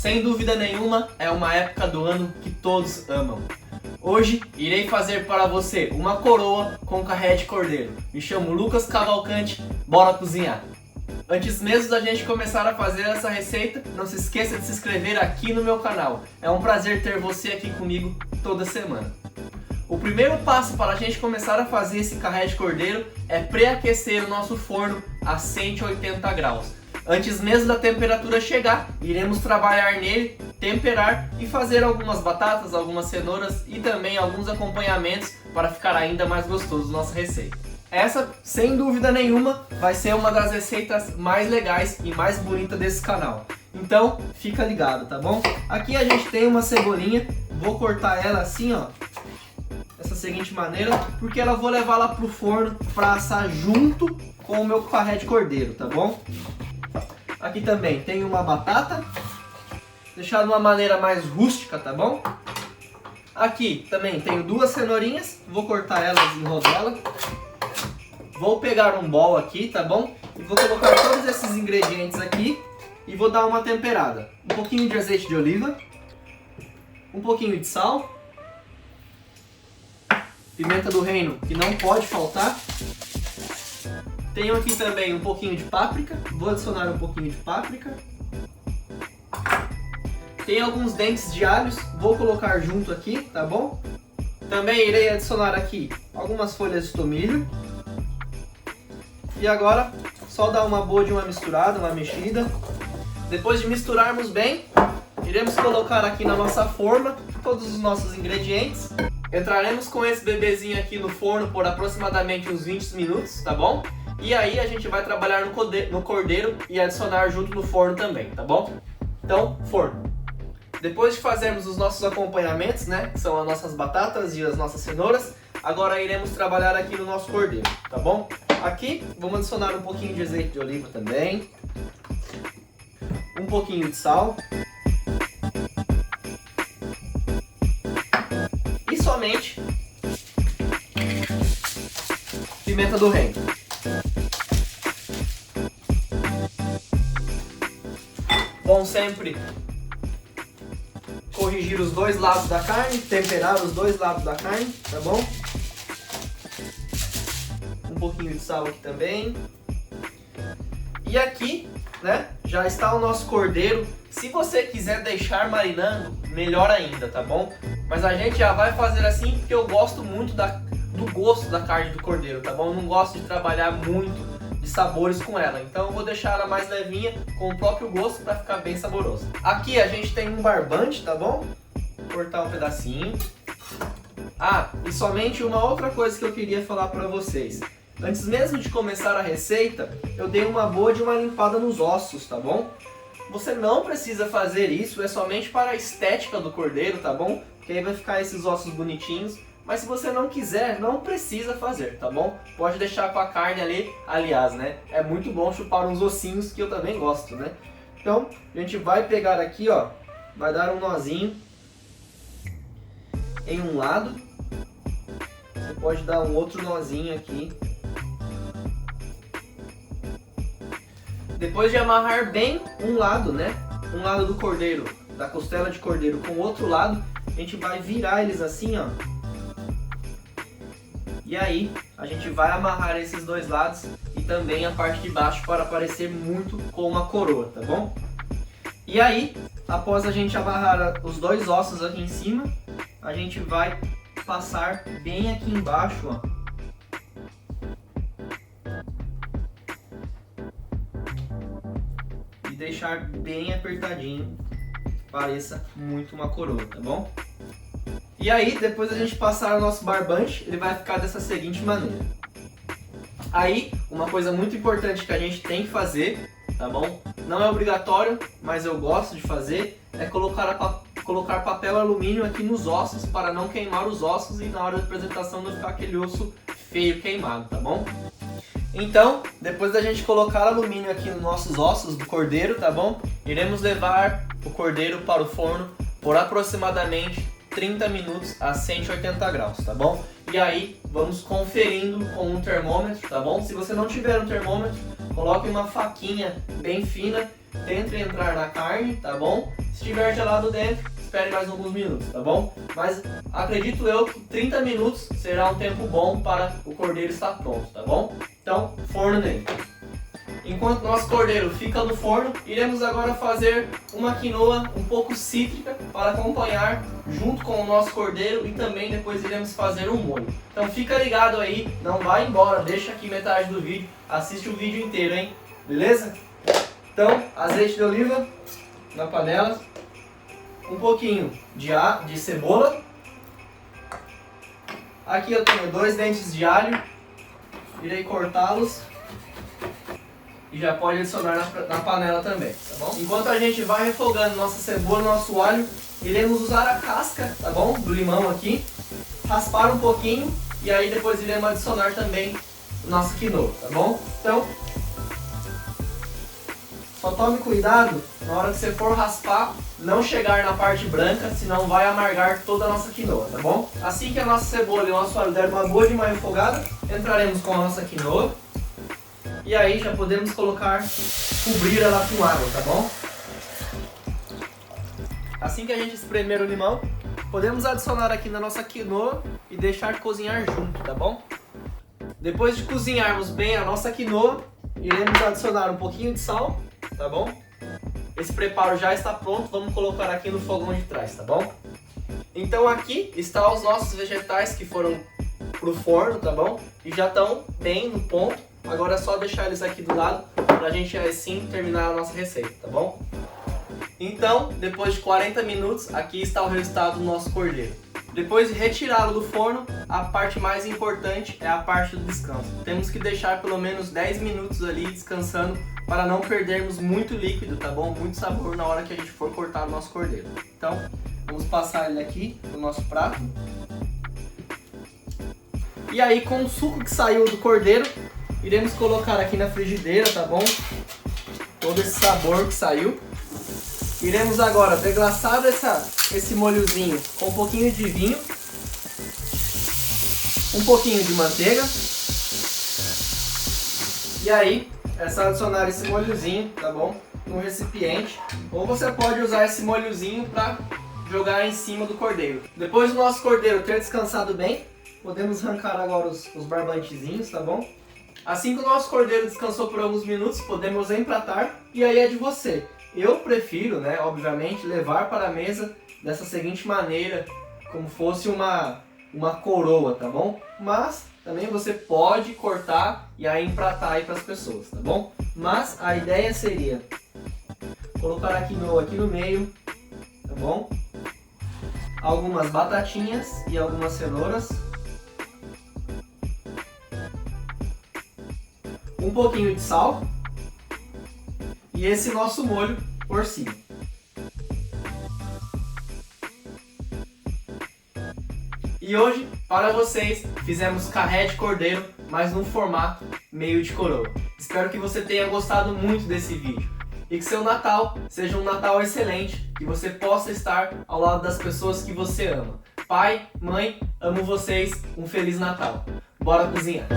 sem dúvida nenhuma, é uma época do ano que todos amam. Hoje irei fazer para você uma coroa com carré de cordeiro. Me chamo Lucas Cavalcante, bora cozinhar! Antes mesmo da gente começar a fazer essa receita, não se esqueça de se inscrever aqui no meu canal. É um prazer ter você aqui comigo toda semana. O primeiro passo para a gente começar a fazer esse carré de cordeiro é pré-aquecer o nosso forno a 180 graus. Antes mesmo da temperatura chegar, iremos trabalhar nele, temperar e fazer algumas batatas, algumas cenouras e também alguns acompanhamentos para ficar ainda mais gostoso nossa receita. Essa, sem dúvida nenhuma, vai ser uma das receitas mais legais e mais bonitas desse canal. Então, fica ligado, tá bom? Aqui a gente tem uma cebolinha, vou cortar ela assim, ó, dessa seguinte maneira, porque ela vou levar lá pro forno para assar junto com o meu carré de cordeiro, tá bom? Aqui também tem uma batata, deixar de uma maneira mais rústica, tá bom? Aqui também tenho duas cenourinhas, vou cortar elas em rodela. Vou pegar um bowl aqui, tá bom? E vou colocar todos esses ingredientes aqui e vou dar uma temperada. Um pouquinho de azeite de oliva, um pouquinho de sal, pimenta do reino, que não pode faltar. Tenho aqui também um pouquinho de páprica, vou adicionar um pouquinho de páprica. Tem alguns dentes de alhos, vou colocar junto aqui, tá bom? Também irei adicionar aqui algumas folhas de tomilho. E agora, só dar uma boa de uma misturada, uma mexida. Depois de misturarmos bem, iremos colocar aqui na nossa forma todos os nossos ingredientes. Entraremos com esse bebezinho aqui no forno por aproximadamente uns 20 minutos, tá bom? E aí a gente vai trabalhar no cordeiro e adicionar junto no forno também, tá bom? Então, forno. Depois de fazermos os nossos acompanhamentos, né, que são as nossas batatas e as nossas cenouras, agora iremos trabalhar aqui no nosso cordeiro, tá bom? Aqui vamos adicionar um pouquinho de azeite de oliva também, um pouquinho de sal e somente pimenta do reino. Bom sempre corrigir os dois lados da carne, temperar os dois lados da carne, tá bom? Um pouquinho de sal aqui também. E aqui, né, já está o nosso cordeiro. Se você quiser deixar marinando, melhor ainda, tá bom? Mas a gente já vai fazer assim porque eu gosto muito do gosto da carne do cordeiro, tá bom? Eu não gosto de trabalhar muito de sabores com ela, então eu vou deixar ela mais levinha com o próprio gosto para ficar bem saboroso. Aqui a gente tem um barbante, tá bom? Vou cortar um pedacinho. Ah, e somente uma outra coisa que eu queria falar para vocês. Antes mesmo de começar a receita, eu dei uma boa de uma limpada nos ossos, tá bom? Você não precisa fazer isso, é somente para a estética do cordeiro, tá bom? Porque aí vai ficar esses ossos bonitinhos. Mas se você não quiser, não precisa fazer, tá bom? Pode deixar com a carne ali, aliás, né? É muito bom chupar uns ossinhos que eu também gosto, né? Então, a gente vai pegar aqui, ó, vai dar um nozinho em um lado. Você pode dar um outro nozinho aqui. Depois de amarrar bem um lado, né? Um lado do cordeiro, da costela de cordeiro com o outro lado, a gente vai virar eles assim, ó. E aí, a gente vai amarrar esses dois lados e também a parte de baixo para parecer muito com uma coroa, tá bom? E aí, após a gente amarrar os dois ossos aqui em cima, a gente vai passar bem aqui embaixo, ó. E deixar bem apertadinho, pareça muito uma coroa, tá bom? E aí, depois a gente passar o nosso barbante, ele vai ficar dessa seguinte maneira. Aí, uma coisa muito importante que a gente tem que fazer, tá bom? Não é obrigatório, mas eu gosto de fazer, é colocar papel alumínio aqui nos ossos para não queimar os ossos e na hora da apresentação não ficar aquele osso feio queimado, tá bom? Então, depois da gente colocar alumínio aqui nos nossos ossos do cordeiro, tá bom? Iremos levar o cordeiro para o forno por aproximadamente 30 minutos a 180 graus, tá bom? E aí, vamos conferindo com um termômetro, tá bom? Se você não tiver um termômetro, coloque uma faquinha bem fina, tente entrar na carne, tá bom? Se estiver gelado dentro, espere mais alguns minutos, tá bom? Mas acredito eu que 30 minutos será um tempo bom para o cordeiro estar pronto, tá bom? Então, forno nele. Enquanto nosso cordeiro fica no forno, iremos agora fazer uma quinoa um pouco cítrica para acompanhar junto com o nosso cordeiro e também depois iremos fazer um molho. Então fica ligado aí, não vai embora, deixa aqui metade do vídeo, assiste o vídeo inteiro, hein? Beleza? Então, azeite de oliva na panela, um pouquinho de cebola. Aqui eu tenho 2 dentes de alho, irei cortá-los. E já pode adicionar na panela também, tá bom? Enquanto a gente vai refogando nossa cebola, nosso alho, iremos usar a casca, tá bom? Do limão aqui, raspar um pouquinho e aí depois iremos adicionar também nossa quinoa, tá bom? Então, só tome cuidado na hora que você for raspar, não chegar na parte branca, senão vai amargar toda a nossa quinoa, tá bom? Assim que a nossa cebola e o nosso alho der uma boa de uma refogada, entraremos com a nossa quinoa. E aí já podemos cobrir ela com água, tá bom? Assim que a gente espremer o limão, podemos adicionar aqui na nossa quinoa e deixar cozinhar junto, tá bom? Depois de cozinharmos bem a nossa quinoa, iremos adicionar um pouquinho de sal, tá bom? Esse preparo já está pronto, vamos colocar aqui no fogão de trás, tá bom? Então aqui estão os nossos vegetais que foram pro forno, tá bom? E já estão bem no ponto. Agora é só deixar eles aqui do lado pra gente assim terminar a nossa receita, tá bom? Então, depois de 40 minutos, aqui está o resultado do nosso cordeiro. Depois de retirá-lo do forno, a parte mais importante é a parte do descanso. Temos que deixar pelo menos 10 minutos ali descansando para não perdermos muito líquido, tá bom? Muito sabor na hora que a gente for cortar o nosso cordeiro. Então, vamos passar ele aqui no nosso prato. E aí, com o suco que saiu do cordeiro, iremos colocar aqui na frigideira, tá bom? Todo esse sabor que saiu. Iremos agora deglaçar esse molhozinho com um pouquinho de vinho, um pouquinho de manteiga. E aí, é só adicionar esse molhozinho, tá bom? No recipiente. Ou você pode usar esse molhozinho para jogar em cima do cordeiro. Depois do nosso cordeiro ter descansado bem, podemos arrancar agora os barbantezinhos, tá bom? Assim que o nosso cordeiro descansou por alguns minutos, podemos empratar e aí é de você. Eu prefiro, né, obviamente, levar para a mesa dessa seguinte maneira, como fosse uma coroa, tá bom? Mas também você pode cortar e aí empratar aí para as pessoas, tá bom? Mas a ideia seria colocar a quinoa aqui no meio, tá bom? Algumas batatinhas e algumas cenouras. Um pouquinho de sal e esse nosso molho por cima. E hoje, para vocês, fizemos carré de cordeiro, mas num formato meio de coroa. Espero que você tenha gostado muito desse vídeo e que seu Natal seja um Natal excelente, que você possa estar ao lado das pessoas que você ama. Pai, mãe, amo vocês, um Feliz Natal. Bora cozinhar!